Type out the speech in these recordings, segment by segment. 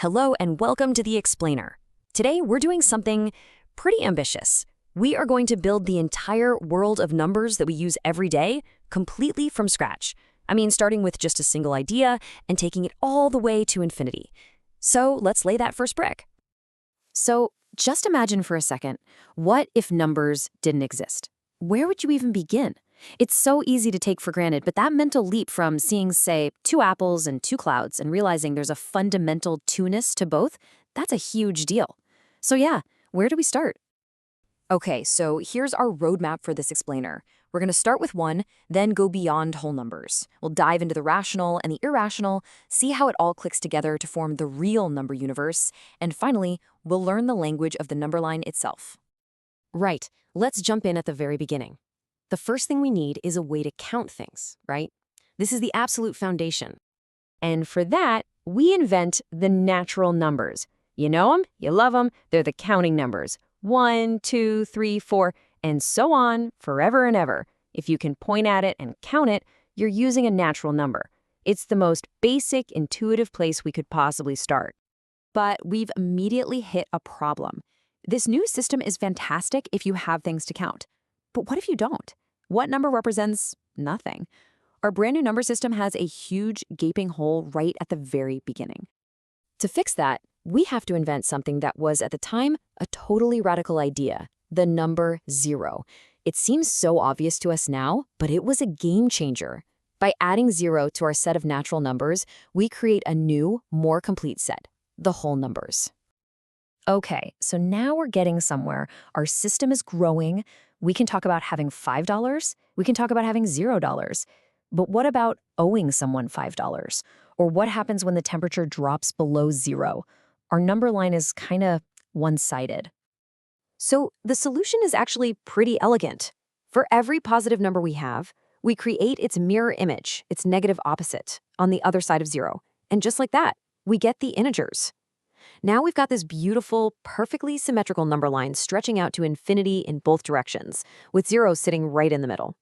Hello and welcome to The Explainer. Today we're doing something pretty ambitious. We are going to build the entire world of numbers that we use every day completely from scratch. Starting with just a single idea and taking it all the way to infinity. So let's lay that first brick. So just imagine for a second, what if numbers didn't exist? Where would you even begin? It's so easy to take for granted, but that mental leap from seeing, say, two apples and two clouds and realizing there's a fundamental two-ness to both, that's a huge deal. So yeah, where do we start? Okay, so here's our roadmap for this explainer. We're going to start with one, then go beyond whole numbers. We'll dive into the rational and the irrational, see how it all clicks together to form the real number universe, and finally, we'll learn the language of the number line itself. Right, let's jump in at the very beginning. The first thing we need is a way to count things, right? This is the absolute foundation. And for that, we invent the natural numbers. You know them, you love them, they're the counting numbers. 1, 2, 3, 4, and so on, forever and ever. If you can point at it and count it, you're using a natural number. It's the most basic, intuitive place we could possibly start. But we've immediately hit a problem. This new system is fantastic if you have things to count. But what if you don't? What number represents nothing? Our brand new number system has a huge gaping hole right at the very beginning. To fix that, we have to invent something that was, at the time, a totally radical idea, the number 0. It seems so obvious to us now, but it was a game changer. By adding 0 to our set of natural numbers, we create a new, more complete set, the whole numbers. Okay, so now we're getting somewhere. Our system is growing. We can talk about having $5. We can talk about having $0. But what about owing someone $5? Or what happens when the temperature drops below 0? Our number line is kind of one-sided. So the solution is actually pretty elegant. For every positive number we have, we create its mirror image, its negative opposite, on the other side of 0. And just like that, we get the integers. Now we've got this beautiful, perfectly symmetrical number line stretching out to infinity in both directions, with 0 sitting right in the middle.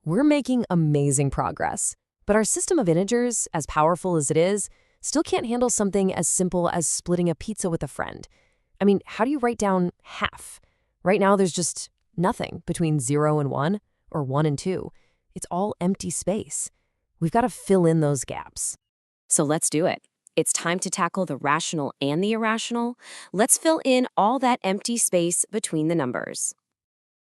We're making amazing progress, but our system of integers, as powerful as it is, still can't handle something as simple as splitting a pizza with a friend. How do you write down half? Right now there's just nothing between 0 and 1, or 1 and 2. It's all empty space. We've got to fill in those gaps. So let's do it. It's time to tackle the rational and the irrational. Let's fill in all that empty space between the numbers.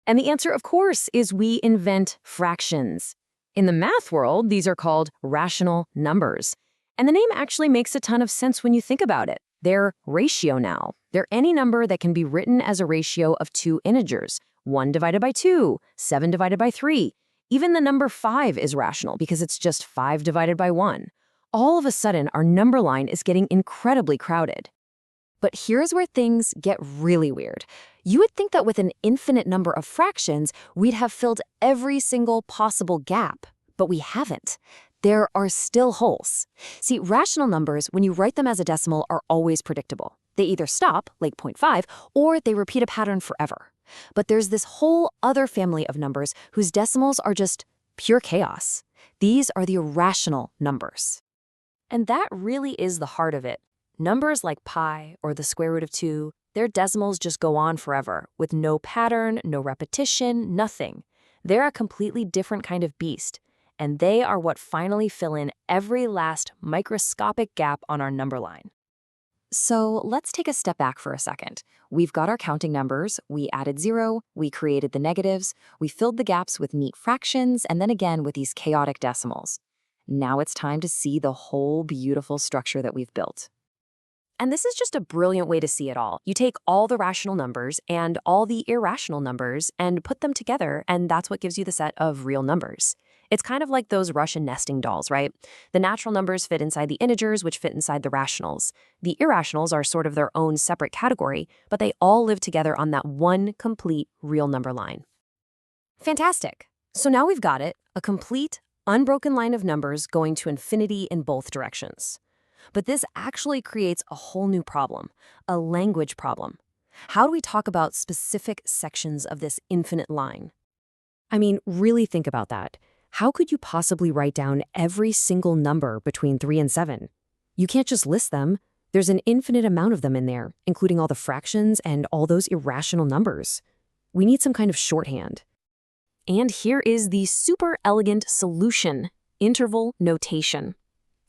And the answer, of course, is we invent fractions. In the math world, these are called rational numbers. And the name actually makes a ton of sense when you think about it. They're ratio now. They're any number that can be written as a ratio of two integers, 1 divided by 2, 7 divided by 3. Even the number 5 is rational because it's just 5 divided by 1. All of a sudden, our number line is getting incredibly crowded. But here's where things get really weird. You would think that with an infinite number of fractions, we'd have filled every single possible gap, but we haven't. There are still holes. See, rational numbers, when you write them as a decimal, are always predictable. They either stop, like 0.5, or they repeat a pattern forever. But there's this whole other family of numbers whose decimals are just pure chaos. These are the irrational numbers. And that really is the heart of it. Numbers like pi or the square root of 2, their decimals just go on forever, with no pattern, no repetition, nothing. They're a completely different kind of beast, and they are what finally fill in every last microscopic gap on our number line. So let's take a step back for a second. We've got our counting numbers, we added 0, we created the negatives, we filled the gaps with neat fractions, and then again with these chaotic decimals. Now it's time to see the whole beautiful structure that we've built. And this is just a brilliant way to see it all. You take all the rational numbers and all the irrational numbers and put them together, and that's what gives you the set of real numbers. It's kind of like those Russian nesting dolls, right? The natural numbers fit inside the integers, which fit inside the rationals. The irrationals are sort of their own separate category, but they all live together on that one complete real number line. Fantastic. So now we've got it, a complete, unbroken line of numbers going to infinity in both directions. But this actually creates a whole new problem, a language problem. How do we talk about specific sections of this infinite line? Really think about that. How could you possibly write down every single number between 3 and 7? You can't just list them. There's an infinite amount of them in there, including all the fractions and all those irrational numbers. We need some kind of shorthand. And here is the super elegant solution: interval notation.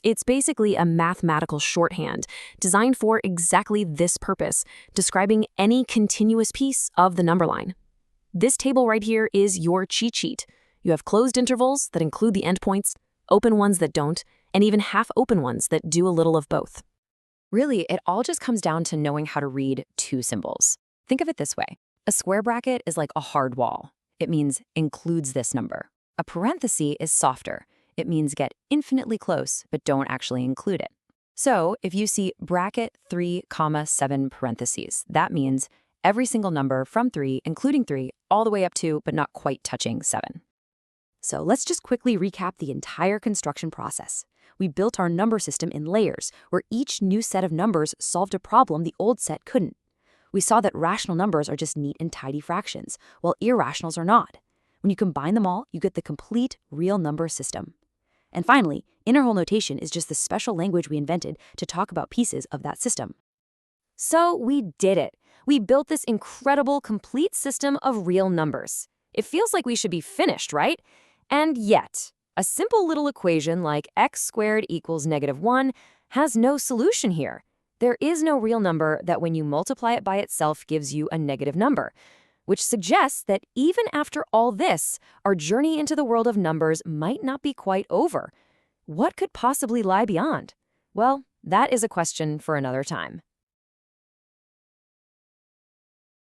It's basically a mathematical shorthand designed for exactly this purpose, describing any continuous piece of the number line. This table right here is your cheat sheet. You have closed intervals that include the endpoints, open ones that don't, and even half-open ones that do a little of both. Really, it all just comes down to knowing how to read two symbols. Think of it this way. A square bracket is like a hard wall. It means includes this number. A parenthesis is softer. It means get infinitely close, but don't actually include it. So if you see bracket 3, 7 parentheses, that means every single number from 3, including 3, all the way up to, but not quite touching 7. So let's just quickly recap the entire construction process. We built our number system in layers, where each new set of numbers solved a problem the old set couldn't. We saw that rational numbers are just neat and tidy fractions, while irrationals are not. When you combine them all, you get the complete real number system. And finally, interval notation is just the special language we invented to talk about pieces of that system. So we did it. We built this incredible, complete system of real numbers. It feels like we should be finished, right? And yet, a simple little equation like x squared equals -1 has no solution here. There is no real number that when you multiply it by itself gives you a negative number, which suggests that even after all this, our journey into the world of numbers might not be quite over. What could possibly lie beyond? Well, that is a question for another time.